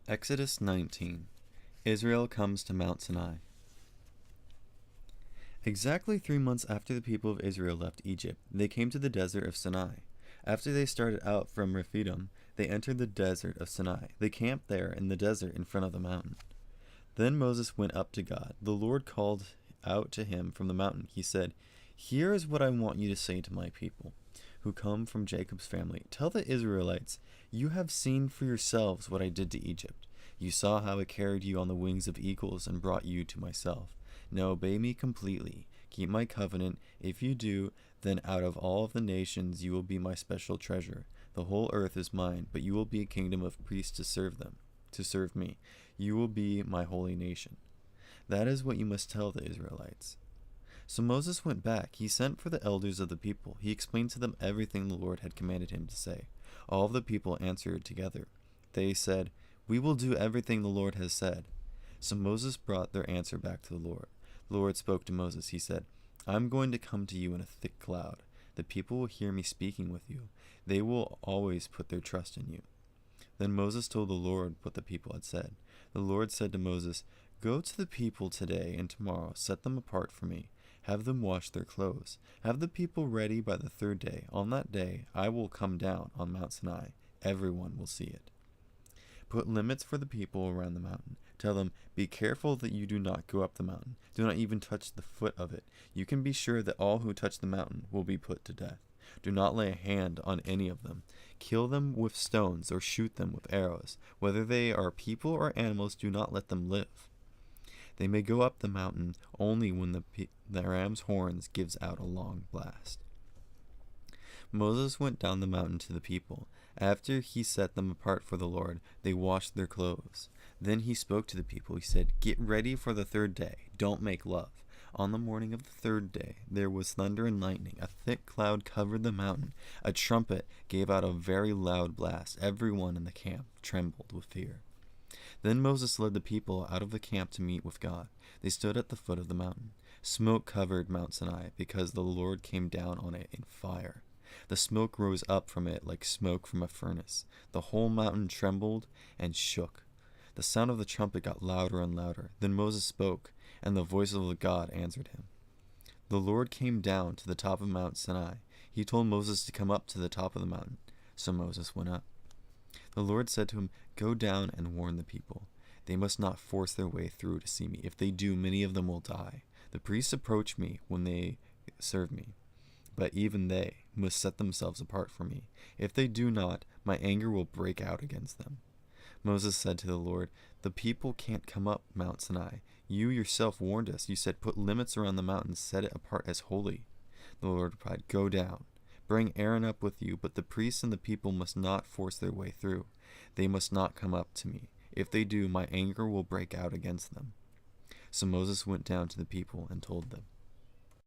Exodus 19. Israel comes to Mount Sinai. Exactly 3 months after the people of Israel left Egypt, they came to the desert of Sinai. After they started out from Rephidim, they entered the desert of Sinai. They camped there in the desert in front of the mountain. Then Moses went up to God. The Lord called out to him from the mountain. He said, "Here is what I want you to say to my people, who come from Jacob's family. Tell the Israelites, you have seen for yourselves what I did to Egypt. You saw how I carried you on the wings of eagles and brought you to myself. Now obey me completely. Keep my covenant. If you do, then out of all of the nations you will be my special treasure. The whole earth is mine, but you will be a kingdom of priests to serve me. You will be my holy nation." That is what you must tell the Israelites. So Moses went back. He sent for the elders of the people. He explained to them everything the Lord had commanded him to say. All of the people answered together. They said, "We will do everything the Lord has said." So Moses brought their answer back to the Lord. The Lord spoke to Moses. He said, "I am going to come to you in a thick cloud. The people will hear me speaking with you. They will always put their trust in you." Then Moses told the Lord what the people had said. The Lord said to Moses, "Go to the people today and tomorrow. Set them apart for me. Have them wash their clothes. Have the people ready by the third day. On that day I will come down on Mount Sinai. Everyone will see it. Put limits for the people around the mountain. Tell them, be careful that you do not go up the mountain. Do not even touch the foot of it. You can be sure that all who touch the mountain will be put to death. Do not lay a hand on any of them. Kill them with stones or shoot them with arrows. Whether they are people or animals, do not let them live. They may go up the mountain only when the ram's horns gives out a long blast." Moses went down the mountain to the people. After he set them apart for the Lord, they washed their clothes. Then he spoke to the people. He said, "Get ready for the third day. Don't make love." On the morning of the third day, there was thunder and lightning. A thick cloud covered the mountain. A trumpet gave out a very loud blast. Everyone in the camp trembled with fear. Then Moses led the people out of the camp to meet with God. They stood at the foot of the mountain. Smoke covered Mount Sinai because the Lord came down on it in fire. The smoke rose up from it like smoke from a furnace. The whole mountain trembled and shook. The sound of the trumpet got louder and louder. Then Moses spoke, and the voice of God answered him. The Lord came down to the top of Mount Sinai. He told Moses to come up to the top of the mountain. So Moses went up. The Lord said to him, "Go down and warn the people. They must not force their way through to see me. If they do, many of them will die. The priests approach me when they serve me, but even they must set themselves apart for me. If they do not, my anger will break out against them." Moses said to the Lord, "The people can't come up Mount Sinai. You yourself warned us. You said, 'Put limits around the mountain, set it apart as holy.'" The Lord replied, "Go down. Bring Aaron up with you, but the priests and the people must not force their way through. They must not come up to me. If they do, my anger will break out against them." So Moses went down to the people and told them.